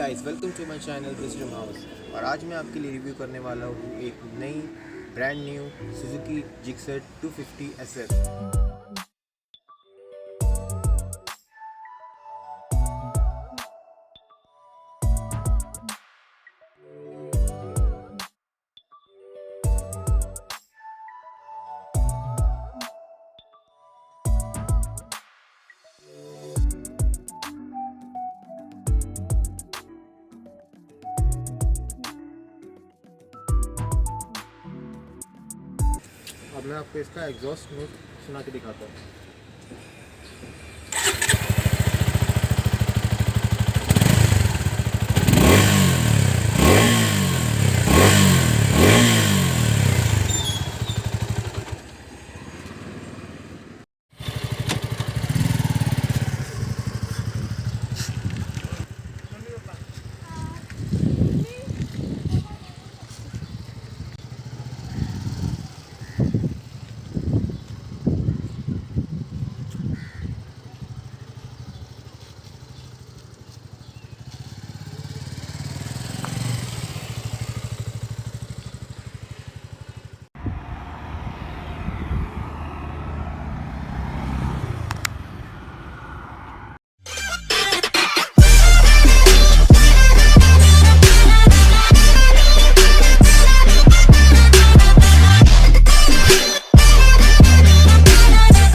Guys, welcome to my channel wisdom house. और आज मैं आपके लिए रिव्यू करने वाला हूँ एक नई brand new Suzuki Gixxer 250 SF। अब मैं आपको इसका एग्जॉस्ट नोट सुना के दिखाता हूँ।